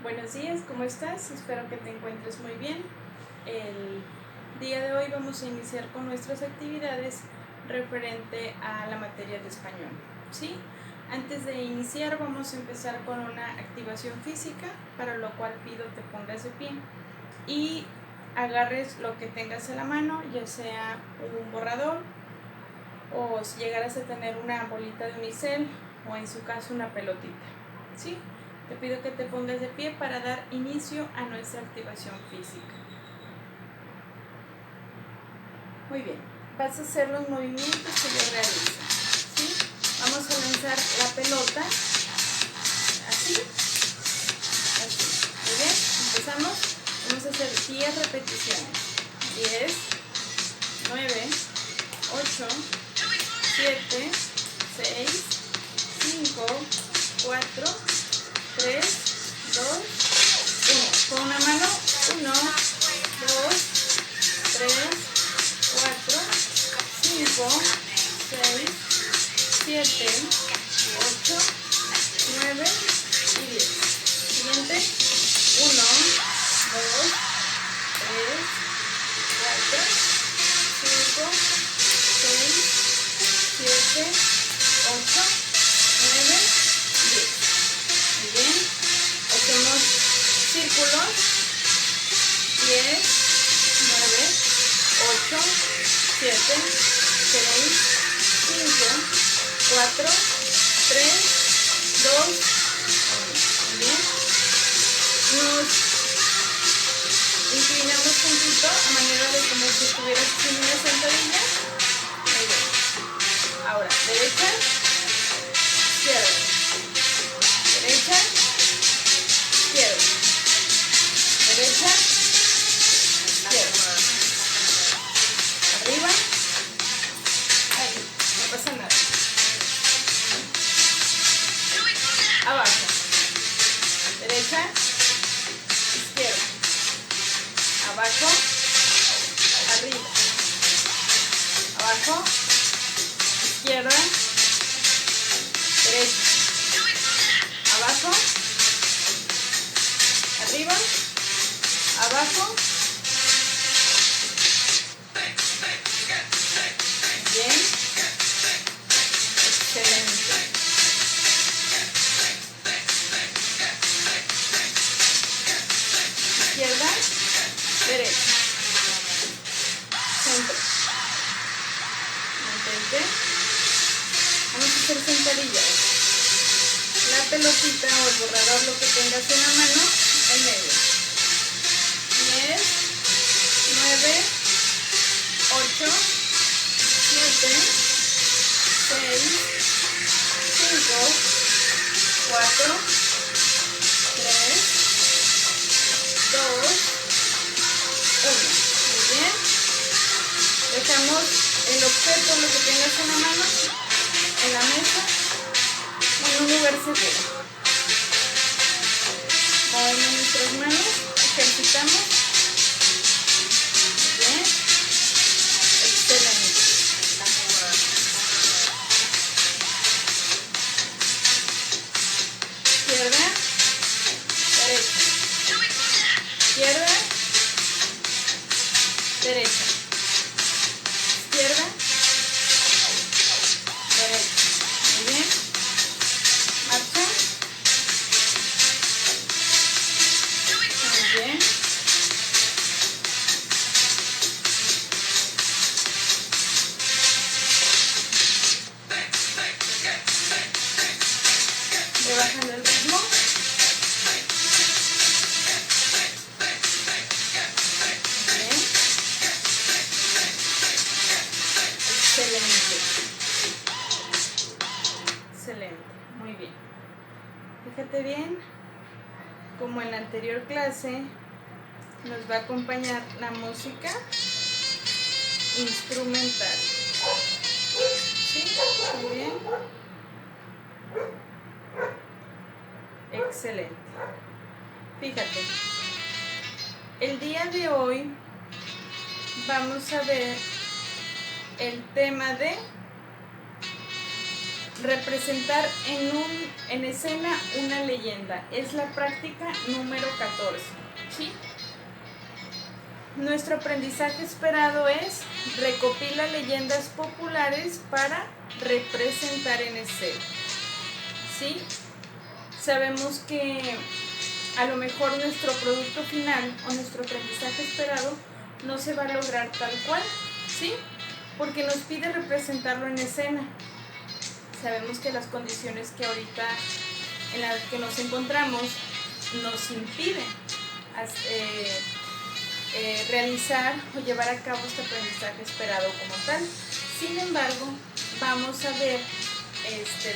Buenos días, ¿cómo estás? Espero que te encuentres muy bien. El día de hoy vamos a iniciar con nuestras actividades referente a la materia de español, ¿sí? Antes de iniciar vamos a empezar con una activación física, para lo cual pido te pongas de pie y agarres lo que tengas a la mano, ya sea un borrador o si llegaras a tener una bolita de unicel o en su caso una pelotita, ¿sí? Te pido que te pongas de pie para dar inicio a nuestra activación física. Muy bien, vas a hacer los movimientos que yo realizo, ¿sí? Vamos a lanzar la pelota, así, así. Muy bien, empezamos. Vamos a hacer 10 repeticiones. 10, 9, 8, 7, 6, 5, 4, 3, 2, 1. Con una mano, 1, 2, 3, 4, 5, 6, 7, 8, 9 y 10. Siguiente, 1, 2, 3, 4, 5, 6, 7, 8, 9, 10. Muy bien. Hacemos círculos. 10, 9, 8, 7, 6, 5, 4, 3, 2, 1. Muy bien. Nos inclinamos tantito a manera de como si estuvieras haciendo una sentadilla. Muy bien. Ahora, derecha, izquierda. Derecha, izquierda. Derecha, izquierda. Arriba, ahí, no pasa nada. Abajo. Derecha, izquierda. Abajo, arriba. Abajo, izquierda, derecha. Abajo, arriba, abajo. Bien. Excelente. Izquierda, derecha. Centro. Mantente. Vamos a hacer sentadillas. La pelotita o el borrador, lo que tengas en la mano, en medio. 10, 9, 8, 7, 6, 5, 4, 3, 2, 1. Muy bien. Dejamos el objeto, lo que tengas en la mano, en la mesa, en un lugar seguro. Movemos nuestras manos, ejercitamos. Bien. Excelente. Izquierda, derecha. Izquierda, derecha. Izquierda, derecha. Muy bien. Marcha. Muy bien. Voy bajando el ritmo. Bien. Excelente. Excelente. Muy bien. Fíjate bien, como en la anterior clase, nos va a acompañar la música instrumental. ¿Sí? Muy bien. Excelente. Fíjate, el día de hoy vamos a ver el tema de representar en escena una leyenda. Es la práctica número 14. ¿Sí? Nuestro aprendizaje esperado es recopila leyendas populares para representar en escena. ¿Sí? Sabemos que a lo mejor nuestro producto final o nuestro aprendizaje esperado no se va a lograr tal cual, ¿sí? Porque nos pide representarlo en escena. Sabemos que las condiciones que ahorita en las que nos encontramos nos impiden realizar o llevar a cabo este aprendizaje esperado como tal. Sin embargo, vamos a ver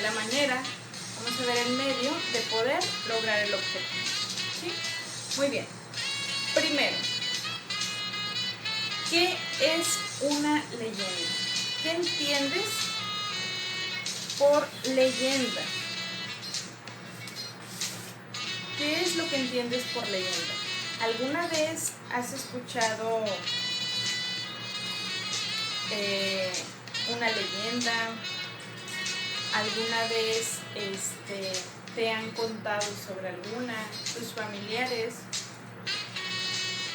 la manera, vamos a ver el medio de poder lograr el objetivo. ¿Sí? Muy bien. Primero, ¿qué es una leyenda? ¿Qué entiendes por leyenda? ¿Qué es lo que entiendes por leyenda? ¿Alguna vez has escuchado una leyenda? ¿Alguna vez te han contado sobre alguna? ¿Tus familiares?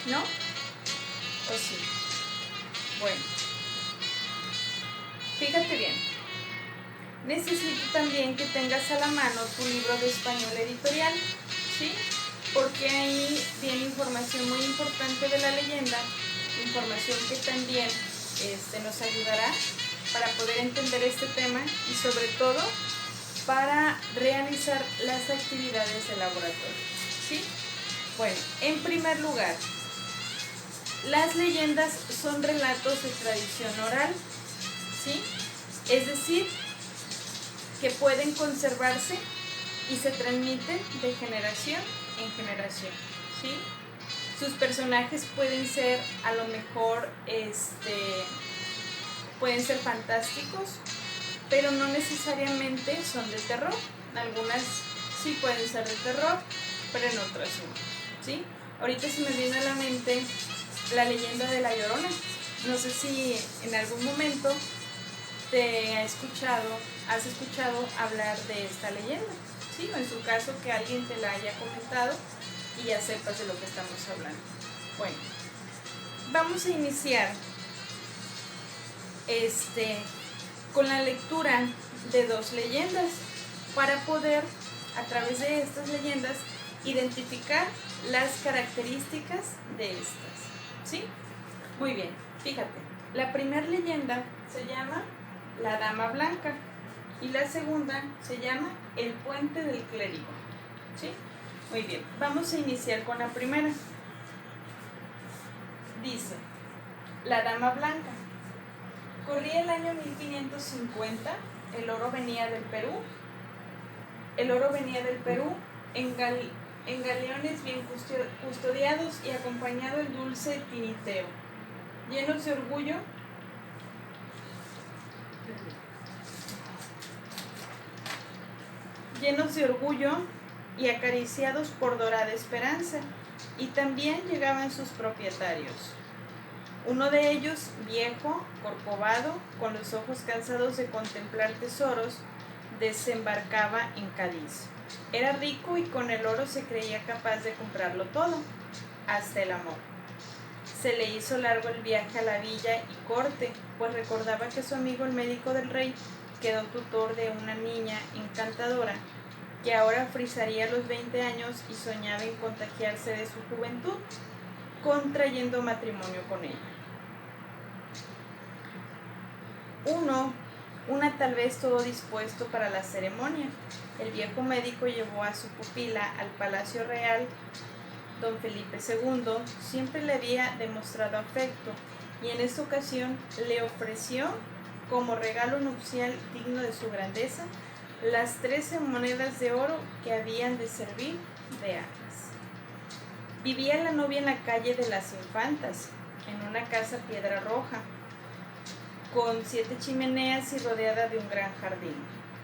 ¿No? ¿O sí? Bueno, fíjate bien. Necesito también que tengas a la mano tu libro de español editorial, ¿sí? Porque ahí viene información muy importante de la leyenda, información que también nos ayudará para poder entender este tema y sobre todo para realizar las actividades de laboratorio, ¿sí? Bueno, en primer lugar, las leyendas son relatos de tradición oral, ¿sí? Es decir, que pueden conservarse y se transmiten de generación en generación, ¿sí? Sus personajes pueden ser a lo mejor pueden ser fantásticos, pero no necesariamente son de terror. Algunas sí pueden ser de terror, pero en otras no, ¿sí? Ahorita se me viene a la mente la leyenda de La Llorona. No sé si en algún momento has escuchado hablar de esta leyenda, ¿sí? O en su caso que alguien te la haya comentado y ya sepas de lo que estamos hablando. Bueno, vamos a iniciar con la lectura de 2 leyendas para poder, a través de estas leyendas, identificar las características de estas, ¿sí? Muy bien, fíjate, la primera leyenda se llama La Dama Blanca y la segunda se llama El Puente del Clérigo, ¿sí? Muy bien, vamos a iniciar con la primera. Dice, La Dama Blanca. Corría el año 1550, el oro venía del Perú. El oro venía del Perú en galeones bien custodiados y acompañado el dulce tiniteo. Llenos de orgullo, y acariciados por dorada esperanza, y también llegaban sus propietarios. Uno de ellos, viejo, corcovado, con los ojos cansados de contemplar tesoros, desembarcaba en Cádiz. Era rico y con el oro se creía capaz de comprarlo todo, hasta el amor. Se le hizo largo el viaje a la villa y corte, pues recordaba que su amigo el médico del rey quedó tutor de una niña encantadora que ahora frisaría los 20 años y soñaba en contagiarse de su juventud, contrayendo matrimonio con ella. Una tal vez todo dispuesto para la ceremonia. El viejo médico llevó a su pupila al Palacio Real. Don Felipe II siempre le había demostrado afecto y en esta ocasión le ofreció como regalo nupcial digno de su grandeza las 13 monedas de oro que habían de servir de armas. Vivía la novia en la calle de las Infantas, en una casa piedra roja, con 7 chimeneas y rodeada de un gran jardín.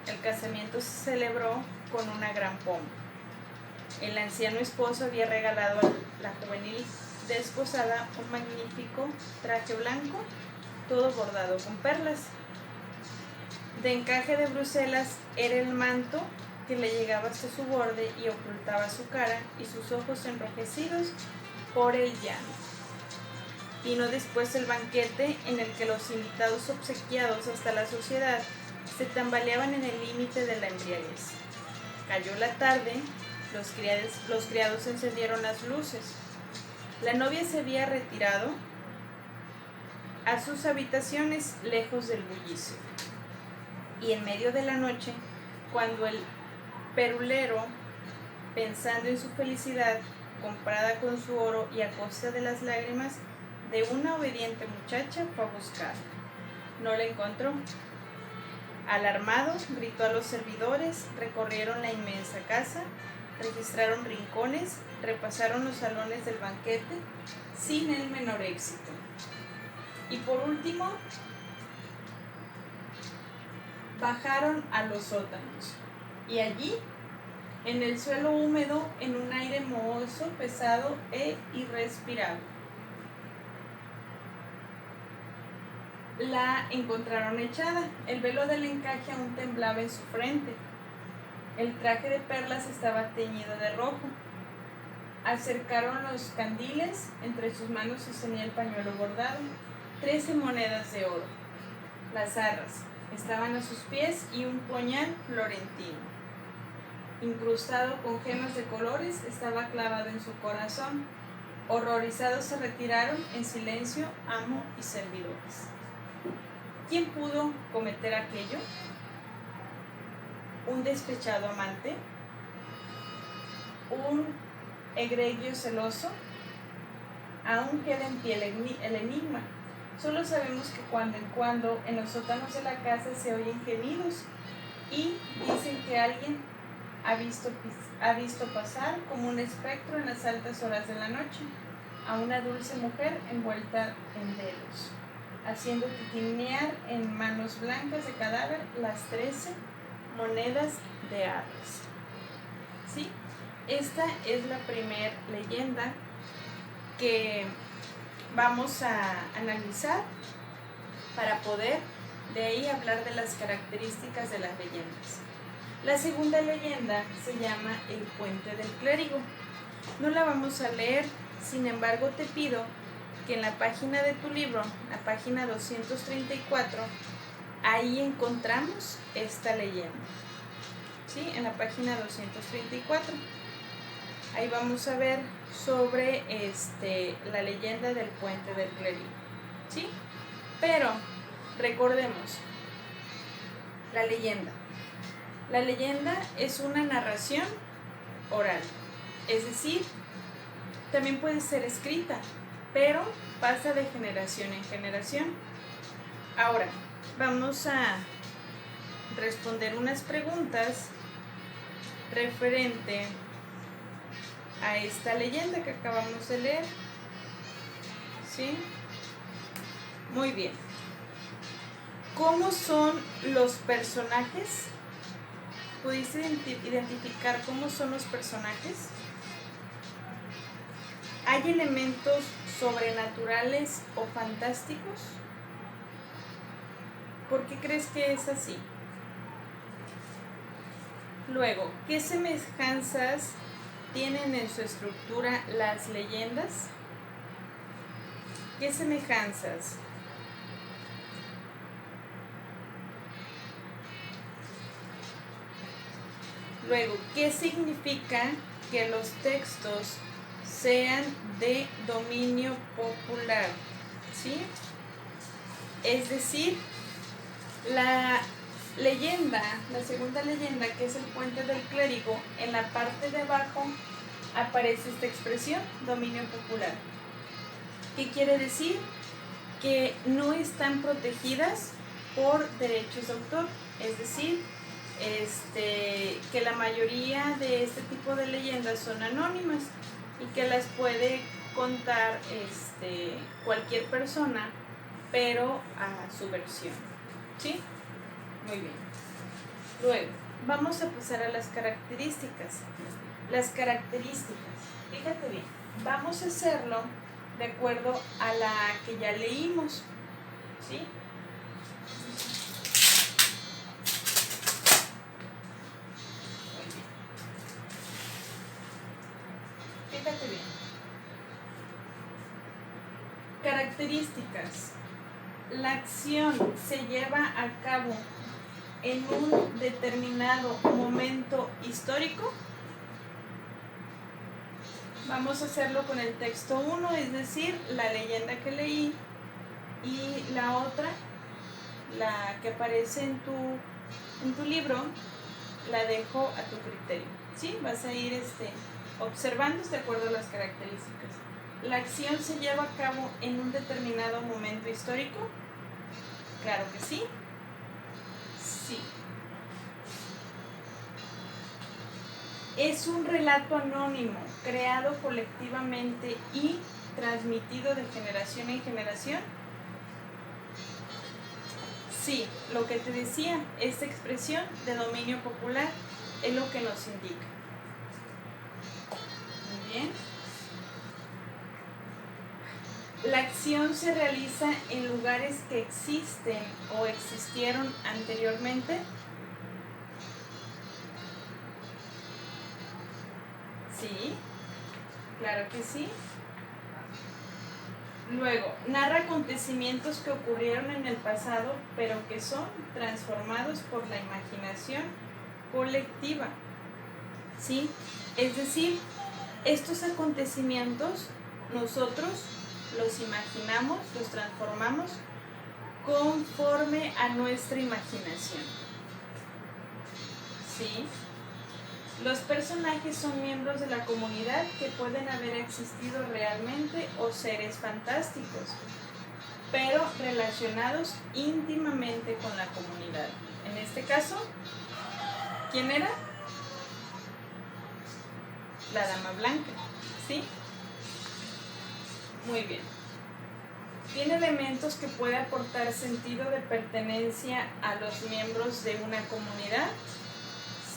El casamiento se celebró con una gran pompa. El anciano esposo había regalado a la juvenil desposada un magnífico traje blanco, todo bordado con perlas. De encaje de Bruselas era el manto que le llegaba hasta su borde y ocultaba su cara y sus ojos enrojecidos por el llanto. Vino después el banquete en el que los invitados obsequiados hasta la sociedad se tambaleaban en el límite de la embriaguez. Cayó la tarde, los criados encendieron las luces. La novia se había retirado a sus habitaciones lejos del bullicio. Y en medio de la noche, cuando el perulero, pensando en su felicidad, comprada con su oro y a costa de las lágrimas de una obediente muchacha, fue a buscarla. No la encontró. Alarmado, gritó a los servidores, recorrieron la inmensa casa, registraron rincones, repasaron los salones del banquete, sin el menor éxito. Y por último, bajaron a los sótanos. Y allí, en el suelo húmedo, en un aire mohoso, pesado e irrespirable, la encontraron echada. El velo del encaje aún temblaba en su frente. El traje de perlas estaba teñido de rojo. Acercaron los candiles, entre sus manos sostenía el pañuelo bordado, 13 monedas de oro. Las arras estaban a sus pies y un puñal florentino, incrustado con gemas de colores, estaba clavado en su corazón. Horrorizados se retiraron en silencio amo y servidores. ¿Quién pudo cometer aquello? ¿Un despechado amante? ¿Un egregio celoso? Aún queda en pie el enigma. Solo sabemos que cuando en cuando en los sótanos de la casa se oyen gemidos y dicen que alguien ha visto pasar como un espectro en las altas horas de la noche a una dulce mujer envuelta en velos, haciendo titinear en manos blancas de cadáver las 13 monedas de arras. ¿Sí? Esta es la primera leyenda que vamos a analizar para poder de ahí hablar de las características de las leyendas. La segunda leyenda se llama El Puente del Clérigo. No la vamos a leer, sin embargo te pido que en la página de tu libro, la página 234, ahí encontramos esta leyenda. ¿Sí? En la página 234. Ahí vamos a ver sobre la leyenda del Puente del Clérigo. ¿Sí? Pero recordemos, la leyenda. La leyenda es una narración oral, es decir, también puede ser escrita, pero pasa de generación en generación. Ahora, vamos a responder unas preguntas referente a esta leyenda que acabamos de leer. ¿Sí? Muy bien. ¿Cómo son los personajes? ¿Pudiste identificar cómo son los personajes? ¿Hay elementos sobrenaturales o fantásticos? ¿Por qué crees que es así? Luego, ¿qué semejanzas tienen en su estructura las leyendas? ¿Qué semejanzas? Luego, ¿qué significa que los textos sean de dominio popular? ¿Sí? Es decir, la leyenda, la segunda leyenda, que es el Puente del Clérigo, en la parte de abajo aparece esta expresión, dominio popular. ¿Qué quiere decir? Que no están protegidas por derechos de autor, es decir, que la mayoría de este tipo de leyendas son anónimas y que las puede contar cualquier persona, pero a su versión. ¿Sí? Muy bien. Luego, vamos a pasar a las características. Las características, fíjate bien, vamos a hacerlo de acuerdo a la que ya leímos. ¿Sí? fíjate bien. Características. La acción se lleva a cabo en un determinado momento histórico. Vamos a hacerlo con el texto 1, es decir, la leyenda que leí, y la otra, la que aparece en tu libro, la dejo a tu criterio. ¿Sí? Vas a ir observando de acuerdo a las características. ¿La acción se lleva a cabo en un determinado momento histórico? Claro que sí. Sí. ¿Es un relato anónimo, creado colectivamente y transmitido de generación en generación? Sí, lo que te decía, esta expresión de dominio popular es lo que nos indica. Muy bien. La acción se realiza en lugares que existen o existieron anteriormente. Sí, claro que sí. Luego, narra acontecimientos que ocurrieron en el pasado, pero que son transformados por la imaginación colectiva. ¿Sí? Es decir, estos acontecimientos nosotros los imaginamos, los transformamos conforme a nuestra imaginación. ¿Sí? Los personajes son miembros de la comunidad que pueden haber existido realmente o seres fantásticos, pero relacionados íntimamente con la comunidad. En este caso, ¿quién era? La Dama Blanca, ¿sí? Muy bien. ¿Tiene elementos que puede aportar sentido de pertenencia a los miembros de una comunidad?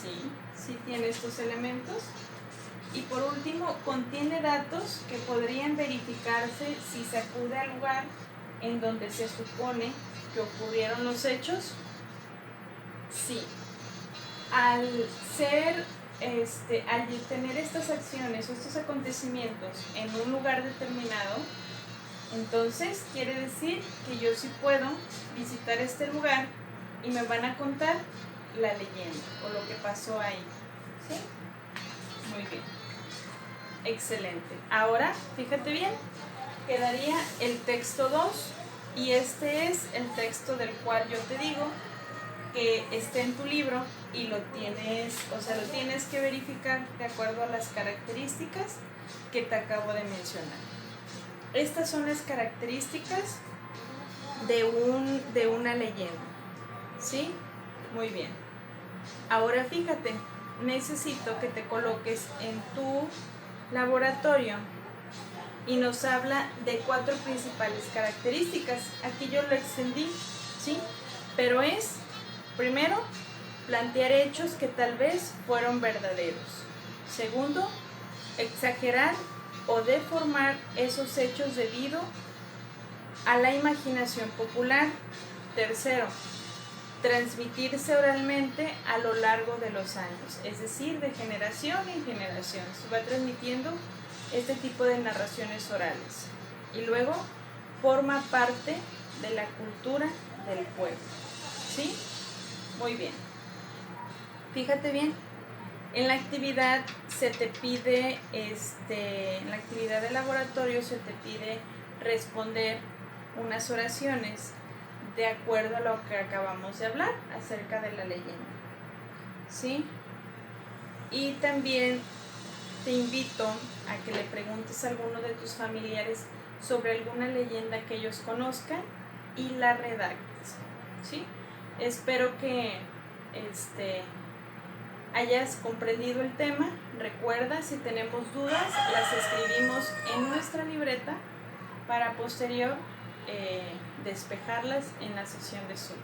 Sí, sí tiene estos elementos. Y por último, ¿contiene datos que podrían verificarse si se acude al lugar en donde se supone que ocurrieron los hechos? Sí. Al tener estas acciones o estos acontecimientos en un lugar determinado, entonces quiere decir que yo sí puedo visitar este lugar y me van a contar la leyenda o lo que pasó ahí. ¿Sí? Muy bien. Excelente. Ahora, fíjate bien, quedaría el texto 2 y este es el texto del cual yo te digo que esté en tu libro y lo tienes que verificar de acuerdo a las características que te acabo de mencionar. Estas son las características de una leyenda. ¿Sí? Muy bien. Ahora fíjate, necesito que te coloques en tu laboratorio y nos habla de 4 principales características. Aquí yo lo extendí, ¿sí? Pero es, primero, plantear hechos que tal vez fueron verdaderos. Segundo, exagerar o deformar esos hechos debido a la imaginación popular. Tercero, transmitirse oralmente a lo largo de los años, es decir, de generación en generación. Se va transmitiendo este tipo de narraciones orales. Y luego, forma parte de la cultura del pueblo. ¿Sí? Muy bien. Fíjate bien. En la actividad se te pide, en la actividad de laboratorio se te pide responder unas oraciones de acuerdo a lo que acabamos de hablar acerca de la leyenda. ¿Sí? Y también te invito a que le preguntes a alguno de tus familiares sobre alguna leyenda que ellos conozcan y la redactes. ¿Sí? Espero que hayas comprendido el tema. Recuerda, si tenemos dudas, las escribimos en nuestra libreta para posterior despejarlas en la sesión de Zoom.